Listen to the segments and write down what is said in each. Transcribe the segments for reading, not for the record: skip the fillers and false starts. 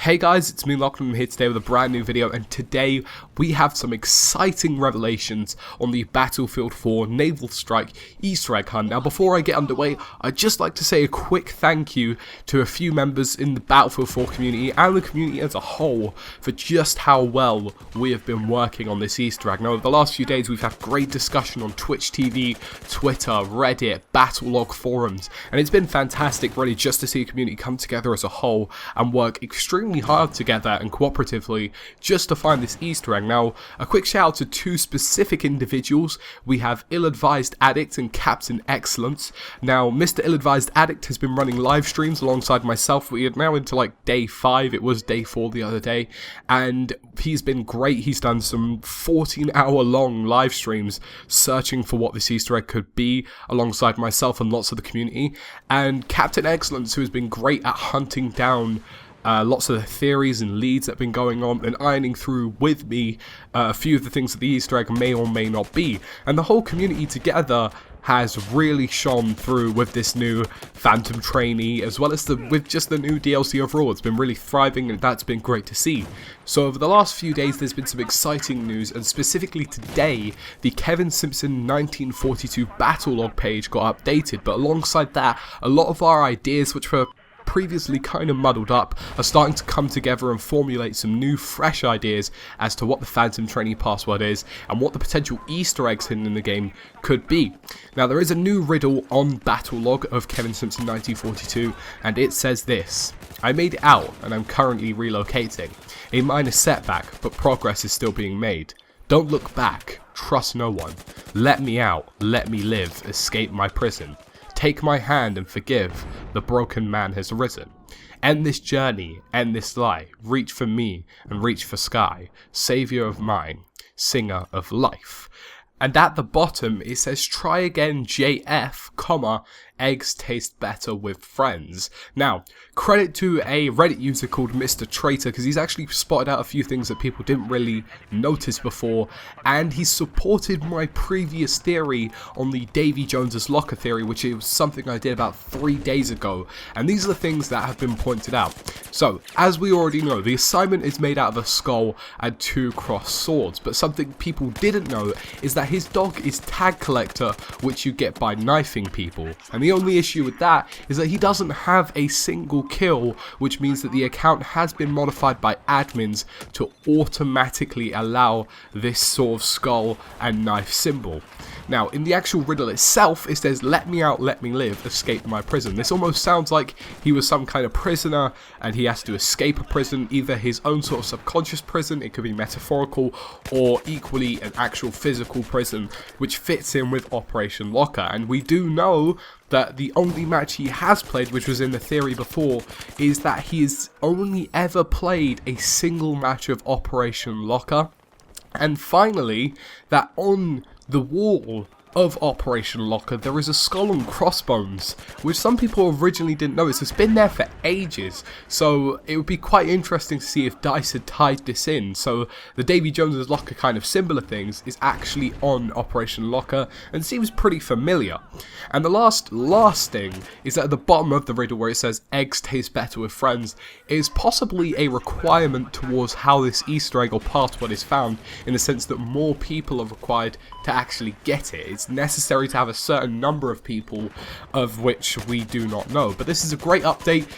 Hey guys, it's me Locke and I'm here today with a brand new video, and today we have some exciting revelations on the Battlefield 4 Naval Strike Easter egg hunt. Now before I get underway, I'd just like to say a quick thank you to a few members in the Battlefield 4 community and the community as a whole for just how well we have been working on this Easter egg. Now over the last few days we've had great discussion on Twitch TV, Twitter, Reddit, Battlelog forums, and it's been fantastic really just to see a community come together as a whole and work extremely hard together and cooperatively just to find this Easter egg. Now, a quick shout out to two specific individuals. We have Ill-Advised Addict and Captain Excellence. Now, Mr. Ill-Advised Addict has been running live streams alongside myself. We are now into like day 5. It was day 4 the other day, and he's been great. He's done some 14-hour long live streams searching for what this Easter egg could be alongside myself and lots of the community. And Captain Excellence, who has been great at hunting down lots of the theories and leads that have been going on and ironing through with me a few of the things that the Easter egg may or may not be. And the whole community together has really shone through with this new Phantom trainee, as well as with just the new DLC overall. It's been really thriving, and that's been great to see. So over the last few days there's been some exciting news, and specifically today the Kevin Simpson 1942 Battlelog page got updated, but alongside that a lot of our ideas which were previously kind of muddled up are starting to come together and formulate some new fresh ideas as to what the Phantom trainee password is and what the potential Easter eggs hidden in the game could be. Now there is a new riddle on Battlelog of Kevin Simpson 1942, and it says this: I made it out and I'm currently relocating. A minor setback, but progress is still being made. Don't look back, trust no one. Let me out, let me live, escape my prison. Take my hand and forgive, the broken man has risen. End this journey, end this lie, reach for me and reach for sky, saviour of mine, singer of life. And at the bottom it says try again JF, comma, eggs taste better with friends. Now, credit to a Reddit user called Mr. Traitor, because he's actually spotted out a few things that people didn't really notice before, and he supported my previous theory on the Davy Jones's locker theory, which is something I did about 3 days ago, and these are the things that have been pointed out. So, as we already know, the assignment is made out of a skull and 2 crossed swords, but something people didn't know is that his dog is Tag Collector, which you get by knifing people, and the only issue with that is that he doesn't have a single kill, which means that the account has been modified by admins to automatically allow this sort of skull and knife symbol. Now, in the actual riddle itself, it says, let me out, let me live, escape my prison. This almost sounds like he was some kind of prisoner and he has to escape a prison, either his own sort of subconscious prison, it could be metaphorical, or equally an actual physical prison, which fits in with Operation Locker. And we do know that the only match he has played, which was in the theory before, is that he has only ever played a single match of Operation Locker. And finally, that on the wall of Operation Locker there is a skull and crossbones, which some people originally didn't notice. It's been there for ages, so it would be quite interesting to see if DICE had tied this in. So the Davy Jones's Locker kind of symbol of things is actually on Operation Locker and seems pretty familiar. And the last thing is that at the bottom of the riddle where it says eggs taste better with friends is possibly a requirement towards how this Easter egg or password is found, in the sense that more people are required to actually get it. It's necessary to have a certain number of people, of which we do not know. But this is a great update.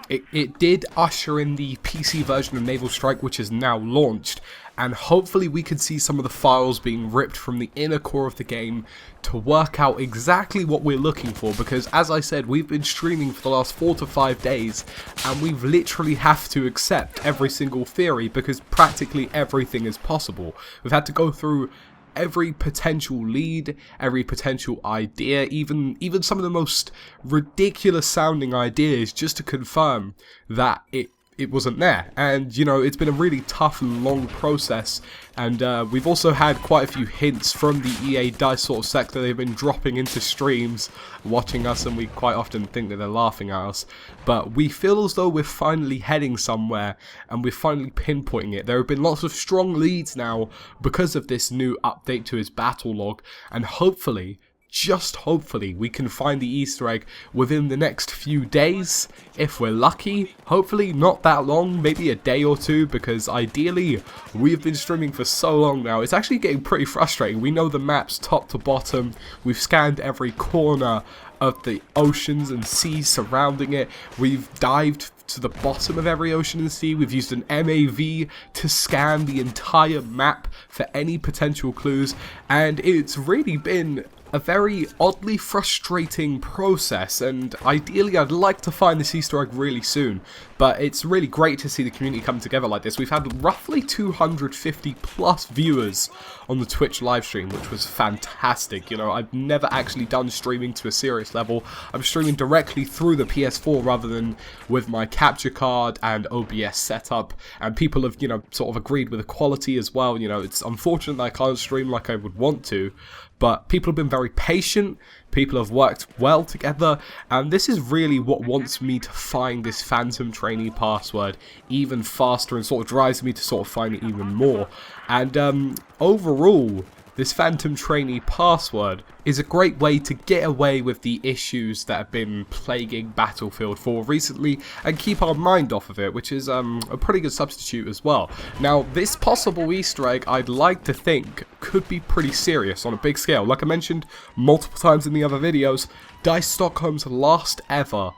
It did usher in the PC version of Naval Strike, which is now launched, and hopefully we could see some of the files being ripped from the inner core of the game to work out exactly what we're looking for, because as I said, we've been streaming for the last 4 to 5 days and we've literally have to accept every single theory because practically everything is possible. We've had to go through every potential lead, every potential idea, even some of the most ridiculous sounding ideas, just to confirm that it wasn't there. And you know, it's been a really tough and long process, and we've also had quite a few hints from the EA DICE sort of sector. They've been dropping into streams watching us, and we quite often think that they're laughing at us, but we feel as though we're finally heading somewhere and we're finally pinpointing it. There have been lots of strong leads now because of this new update to his battle log, and hopefully, just hopefully we can find the Easter egg within the next few days, if we're lucky. Hopefully not that long, maybe a day or two, because ideally we've been streaming for so long now, it's actually getting pretty frustrating. We know the maps top to bottom, we've scanned every corner of the oceans and seas surrounding it, we've dived to the bottom of every ocean and sea, we've used an MAV to scan the entire map for any potential clues, and it's really been a very oddly frustrating process, and ideally I'd like to find this Easter egg really soon, but it's really great to see the community come together like this. We've had roughly 250 plus viewers on the Twitch livestream, which was fantastic. You know, I've never actually done streaming to a serious level. I'm streaming directly through the PS4 rather than with my capture card and OBS setup, and people have, you know, sort of agreed with the quality as well. You know, it's unfortunate that I can't stream like I would want to, but people have been very patient, people have worked well together, and this is really what wants me to find this Phantom Trainee password even faster and sort of drives me to sort of find it even more. And overall, this Phantom Trainee password is a great way to get away with the issues that have been plaguing Battlefield 4 recently and keep our mind off of it, which is a pretty good substitute as well. Now, this possible Easter egg, I'd like to think, could be pretty serious on a big scale. Like I mentioned multiple times in the other videos, DICE Stockholm's last ever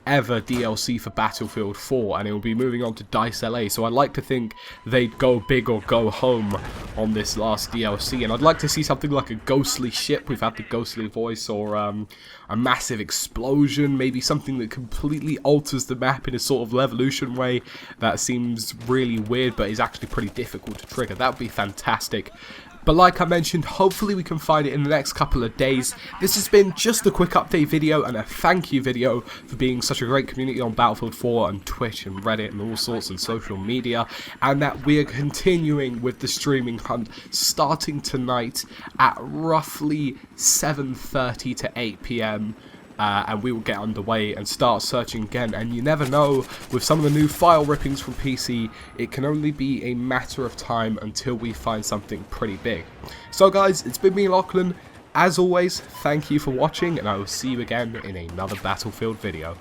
DLC for Battlefield 4, and it will be moving on to DICE LA, so I'd like to think they'd go big or go home on this last DLC, and I'd like to see something like a ghostly ship. We've had the ghostly voice, or a massive explosion, maybe something that completely alters the map in a sort of Levolution way that seems really weird but is actually pretty difficult to trigger. That would be fantastic. But like I mentioned, hopefully we can find it in the next couple of days. This has been just a quick update video and a thank you video for being such a great community on Battlefield 4 and Twitch and Reddit and all sorts and social media, and that we are continuing with the streaming hunt starting tonight at roughly 7:30 to 8 PM. And we will get underway and start searching again, and you never know, with some of the new file rippings from PC, it can only be a matter of time until we find something pretty big. So guys, it's been me, Lachlan. As always, thank you for watching, and I will see you again in another Battlefield video.